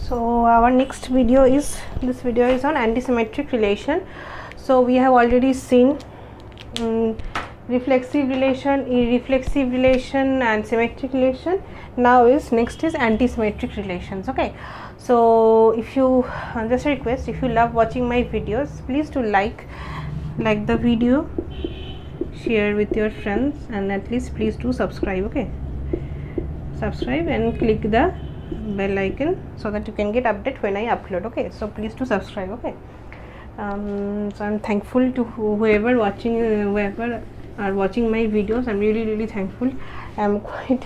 So our next video is, this video is on antisymmetric relation. So we have already seen reflexive relation, irreflexive relation and symmetric relation. Now is next is antisymmetric relations. Okay, so if you, just a request, if you love watching my videos, please do like the video, share with your friends, and at least please do subscribe. Okay, subscribe and click the bell icon so that you can get update when I upload. Okay, so please do subscribe. Okay, so I'm thankful to whoever are watching my videos. I'm really thankful. I'm quite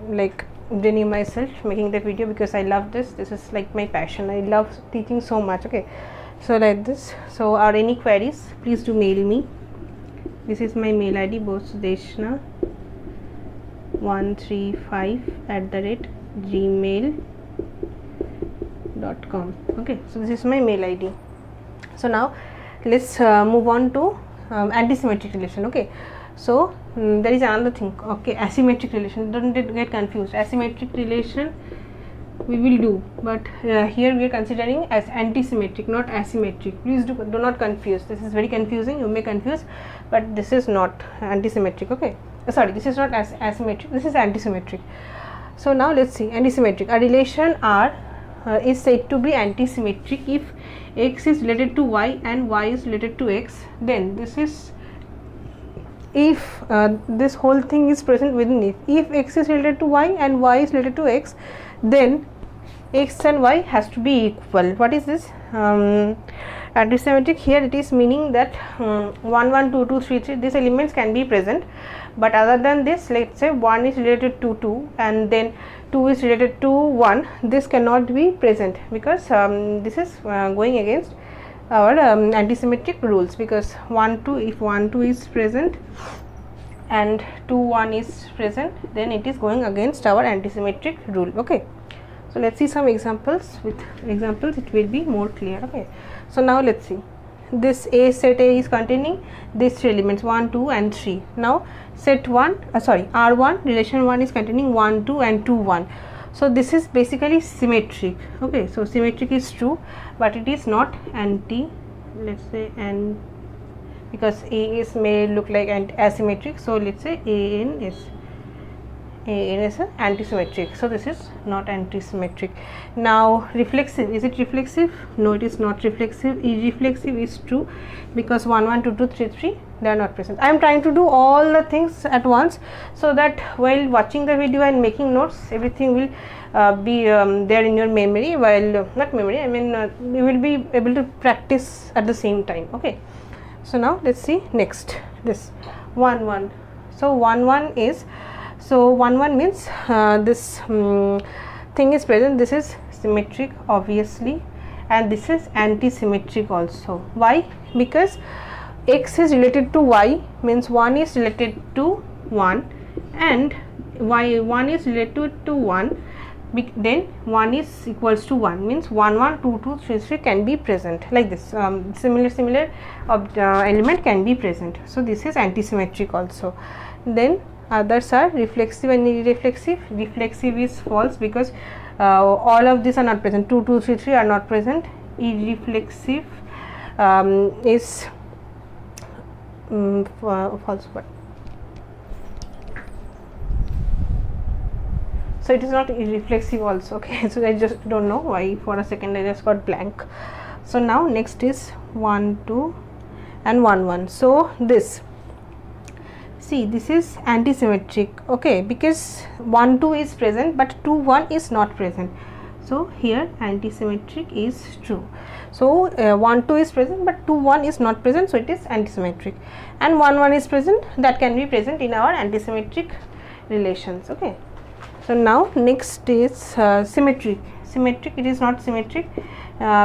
like draining myself making the video because I love this. This is like my passion. I love teaching so much. Okay, so like this. So are any queries, please do mail me. This is my mail ID, bosdeshna135@gmail.com. okay, so this is my mail ID. So now let's move on to antisymmetric relation. Okay, so there is another thing. Okay, asymmetric relation, don't get confused. Asymmetric relation we will do, but here we are considering as antisymmetric, not asymmetric. Please do not confuse. This is very confusing. You may confuse, but this is not antisymmetric. Okay, sorry, this is not asymmetric, this is antisymmetric. So now let's see antisymmetric. A relation R is said to be antisymmetric if x is related to y and y is related to x. Then this is if this whole thing is present within it. If x is related to y and y is related to x, then x and y has to be equal. What is this? Antisymmetric, here it is meaning that 1 1 2 2 3 3 these elements can be present, but other than this, let's say 1 is related to 2 and then 2 is related to 1, this cannot be present because this is going against our antisymmetric rules, because 1 2, if 1 2 is present and 2 1 is present, then it is going against our antisymmetric rule. Okay, so let's see some examples. With examples it will be more clear. Okay, so now let's see. This A set A is containing these three elements 1 2 and 3. Now set 1 R1 relation 1 is containing 1 2 and 2 1. So this is basically symmetric. Okay, so symmetric is true, but it is not anti, let's say, and because A is may look like asymmetric, so let's say AN is antisymmetric. So this is not antisymmetric. Now reflexive, is it reflexive? No, it is not reflexive. Irreflexive is true because 1 1 2 2 3 3 they are not present. I am trying to do all the things at once so that while watching the video and making notes, everything will be there in your memory. While not memory, I mean you will be able to practice at the same time. Okay, so now let's see next, this 1 1. So 1 1 is, so 1 1 means this thing is present. This is symmetric obviously, and this is antisymmetric also. Why? Because x is related to y, means 1 is related to 1 and y 1 is related to 1, then 1 is equals to 1, means 1 1 2 2 3 3 can be present, like this. Similar element can be present. So this is antisymmetric also. Then others are reflexive and irreflexive. Reflexive is false because all of these are not present. 2 2 3 3 are not present. Irreflexive is false, but so it is not irreflexive also. Okay, so I just don't know why for a second I just got blank. So now next is 1 2 and 1 1. So this, see, this is antisymmetric. Okay, because 1 2 is present but 2 1 is not present. So here antisymmetric is true. So 1 2 is present but 2 1 is not present, so it is antisymmetric. And 1 1 is present, that can be present in our antisymmetric relations. Okay, so now next is symmetric. Symmetric, it is not symmetric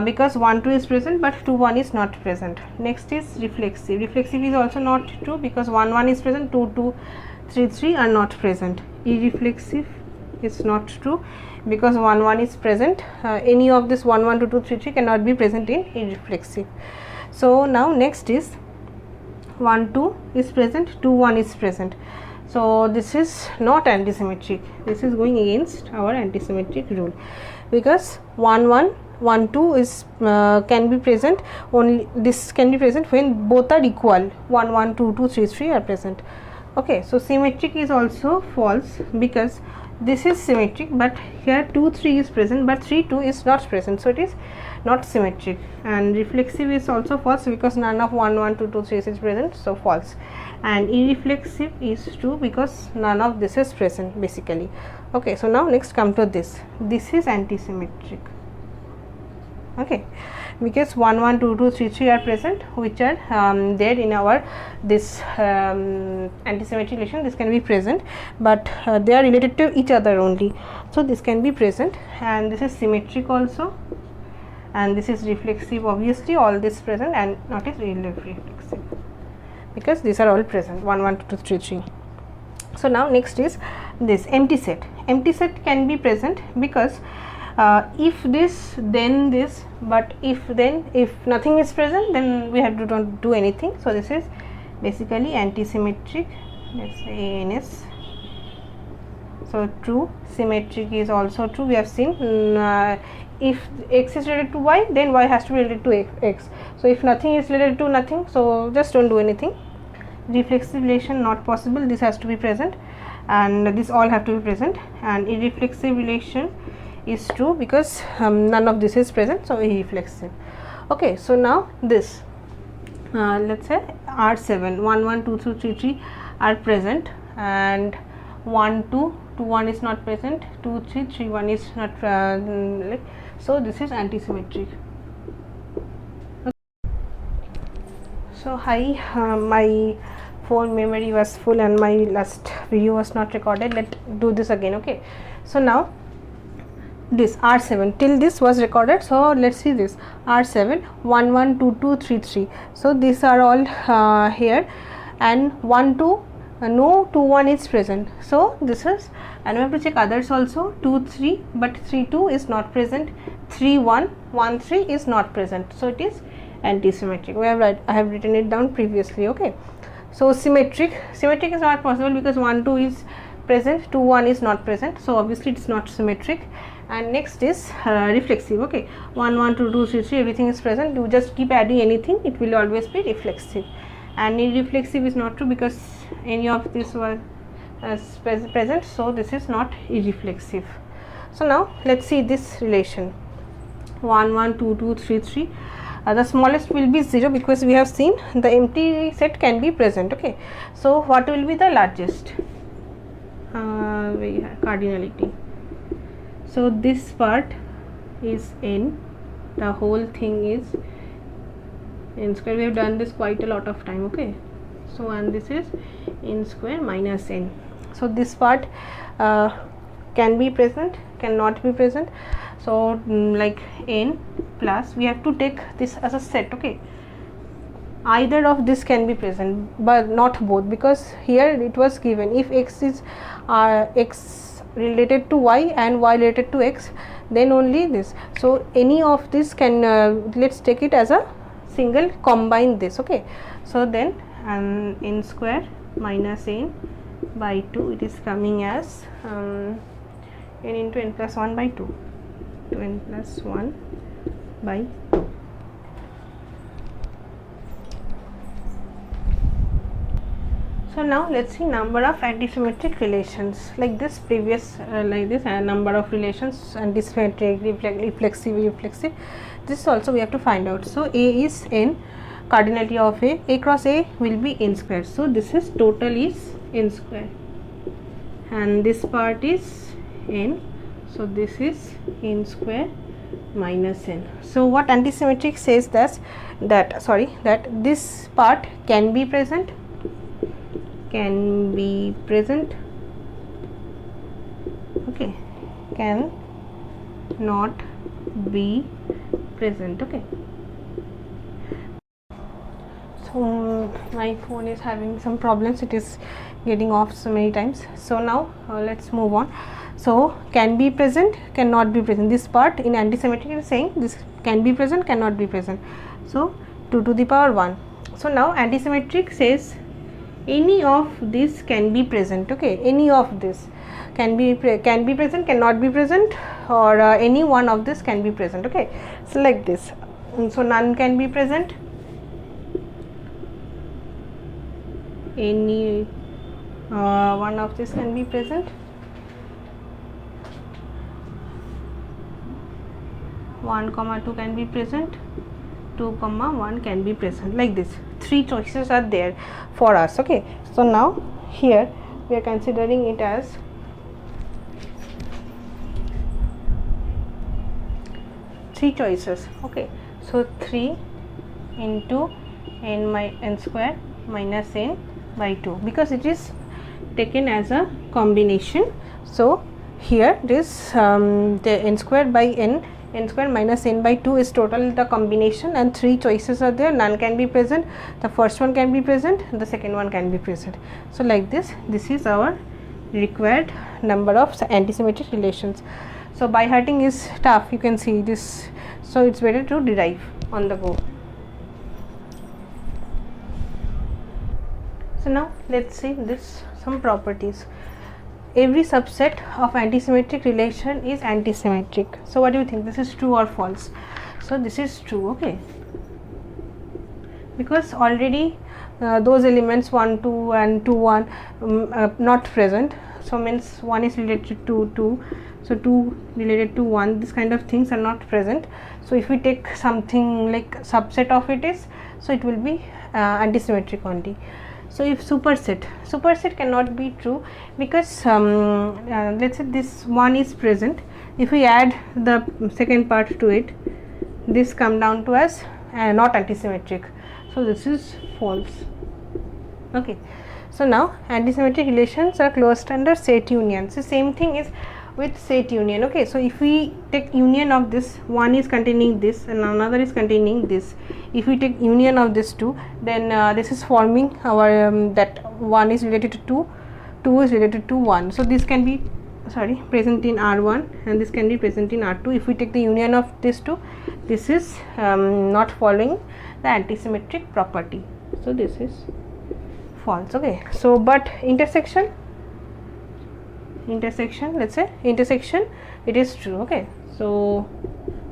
because 1 2 is present but 2 1 is not present. Next is reflexive. Reflexive is also not true because 1 1 is present, 2 2 3 3 are not present. Irreflexive is not true because 1 1 is present. Any of this 1 1 2 2 3 3 cannot be present in irreflexive. So now next is 1 2 is present, 2 1 is present. So this is not antisymmetric. This is going against our antisymmetric rule, because 1 1 1 2 is can be present only, this can be present when both are equal, 1 1 2 2 3 3 are present. Okay, so symmetric is also false, because this is symmetric, but here 2 3 is present but 3 2 is not present, so it is not symmetric. And reflexive is also false, because none of 1 1 2 2 3 is present, so false. And irreflexive is true, because none of this is present basically. Okay, so now next come to this. This is antisymmetric. Okay, because 1 1 2 2 3 3 are present, which are there in our this antisymmetric relation. This can be present, but they are related to each other only, so this can be present. And this is symmetric also, and this is reflexive, obviously all this present, and not is reflexive, because these are all present, 1 1 2 2 3 3. So now next is this empty set. Empty set can be present, because if this then this, but if nothing is present, then we have to don't do anything. So this is basically antisymmetric. Let's say ANS. So true. Symmetric is also true. We have seen if x is related to y, then y has to be related to x. So if nothing is related to nothing, so just don't do anything. Reflexive relation not possible, this has to be present, and this all have to be present. And irreflexive relation is true, because none of this is present, so irreflexive. Okay, so now this let's say R7, 1 1 2 2 3 3 are present, and 1 2 2 1 is not present, 2 3 3 1 is not so this is antisymmetric. So hi, my phone memory was full and my last video was not recorded. Let's do this again. Okay, so now this R7 till this was recorded, so let's see this R7 1 1 2 2 3 3. So these are all here, and 1 2 no 2 1 is present, so this is, and we have to check others also, 2 3 but 3 2 is not present, 3 1 1 3 is not present, so it is antisymmetric. We have I have written it down previously. Okay, so symmetric is not possible, because 1 2 is present, 2 1 is not present, so obviously it's not symmetric. And next is reflexive. Okay, 1 1 2 2 3 3 everything is present, you just keep adding anything, it will always be reflexive. And irreflexive is not true, because any of this was present, so this is not irreflexive. So now let's see this relation 1 1 2 2 3 3. The smallest will be 0, because we have seen the empty set can be present. Okay, so what will be the largest? We have cardinality. So this part is n, the whole thing is n square. We have done this quite a lot of time. Okay, so and this is n square minus n. So this part can be present, cannot be present. So like n plus, we have to take this as a set. Okay, either of this can be present, but not both, because here it was given if x is x related to y and y related to x, then only this. So any of this can let's take it as a single, combine this. Okay, so then n square minus n by 2, it is coming as n into n plus 1 by 2 to n plus 1 by 2. So now let's see number of antisymmetric relations, like this previous like this, and number of relations, antisymmetric, reflexive. This also we have to find out. So A is n, cardinality of A cross A will be n square. So this is total is n square, and this part is n. So this is n square minus n. So what antisymmetric says that this part can be present, okay, can not be present. Okay, so my phone is having some problems, it is getting off so many times. So now let's move on. So can be present, cannot be present, this part in antisymmetric is saying this can be present, cannot be present. So 2 to the power 1. So now antisymmetric says any of this can be present. Okay, any of this can be present, cannot be present, or any one of this can be present. Okay, so like this. So none can be present, any one of this can be present, 1, 2 can be present, 2, 1 can be present, like this. 3 choices are there for us. Okay, so now here we are considering it as three choices. Okay, so 3 into n square minus n by 2, because it is taken as a combination. So here this the n square by n square minus n by 2 is total the combination, and 3 choices are there. None can be present, the first one can be present, the second one can be present. So like this, this is our required number of antisymmetric relations. So by hearting is tough, you can see this, so it's better to derive on the go. So now let's see this some properties. Every subset of antisymmetric relation is antisymmetric. So what do you think, this is true or false? So this is true. Okay, because already those elements 1 2 and 2 1 not present, so means 1 is related to 2, so 2 related to 1, this kind of things are not present. So if we take something like subset of it is, so it will be antisymmetric only. So if superset cannot be true, because let's say this 1 is present, if we add the second part to it, this come down to as not antisymmetric, so this is false. Okay, so now antisymmetric relations are closed under set union. So same thing is with set union. Okay, so if we take union of this, one is containing this and another is containing this, if we take union of this two, then this is forming our that 1 is related to 2, 2 is related to 1. So this can be present in R1 and this can be present in R2. If we take the union of these two, this is not following the antisymmetric property, so this is false. Okay, so but intersection, let's say intersection, it is true. Okay, so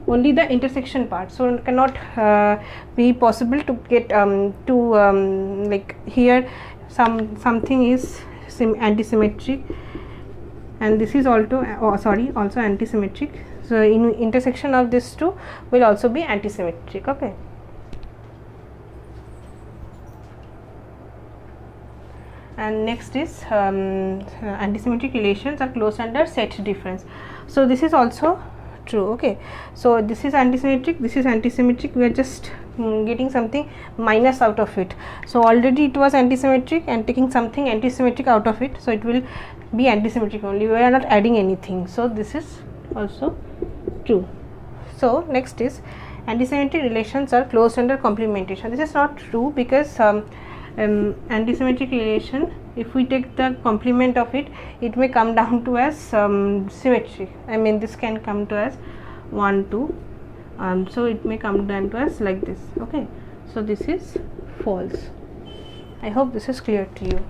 only the intersection part, so it cannot be possible to get like here something is antisymmetric and this is also also antisymmetric, so in intersection of these two will also be antisymmetric. Okay, and next is antisymmetric relations are closed under set difference. So this is also true. Okay, so this is antisymmetric, this is antisymmetric, we are just getting something minus out of it. So already it was antisymmetric and taking something antisymmetric out of it, so it will be antisymmetric only, we are not adding anything, so this is also true. So next is antisymmetric relations are closed under complementation. This is not true, because antisymmetric relation, if we take the complement of it, it may come down to as symmetry. I mean this can come to as 1 2, so it may come down to as like this. Okay, so this is false. I hope this is clear to you.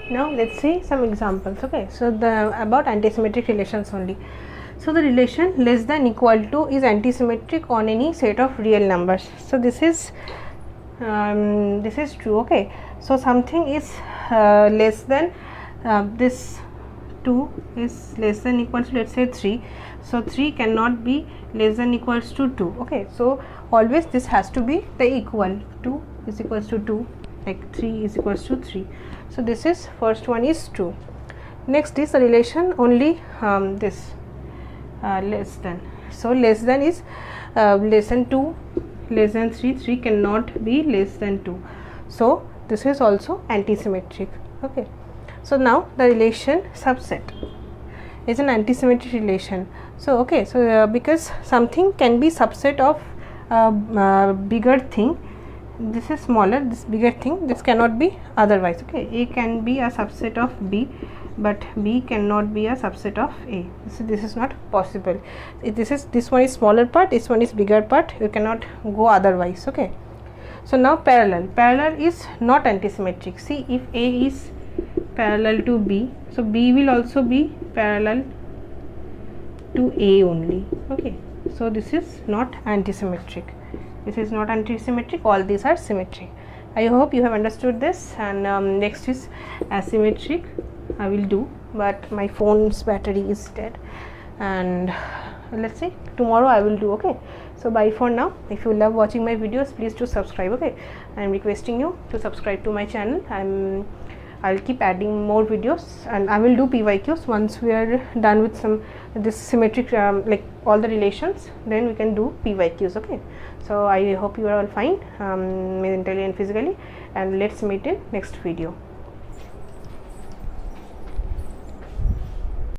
Now let's see some examples. Okay, so about antisymmetric relations only. So the relation less than equal to is antisymmetric on any set of real numbers. So this is true. Okay, so something is less than this 2 is less than equals to, let's say 3, so 3 cannot be less than equals to 2. Okay, so always this has to be the equal. 2 is equals to 2, like 3 is equals to 3. So this is first one is true. Next is the relation only this less than. So less than is less than 2, less than 3, 3 cannot be less than 2. So this is also antisymmetric. Okay, so now the relation subset is an antisymmetric relation. So okay, so because something can be subset of bigger thing, this is smaller, this bigger thing, this cannot be otherwise. Okay, A can be a subset of B, but B cannot be a subset of A. This is not possible. This one is smaller part, this one is bigger part, you cannot go otherwise. Okay, so now parallel is not antisymmetric. See, if A is parallel to B, so B will also be parallel to A only. Okay, so this is not antisymmetric. This is not antisymmetric, all these are symmetric. I hope you have understood this. And next is asymmetric. I will do, but my phone's battery is dead, and let's see, tomorrow I will do. Okay, so bye for now. If you love watching my videos, please do subscribe. Okay, I am requesting you to subscribe to my channel. I'll keep adding more videos, and I will do PYQs once we are done with this symmetric like all the relations, then we can do PYQs. Okay, so I hope you are all fine mentally and physically, and let's meet in next video.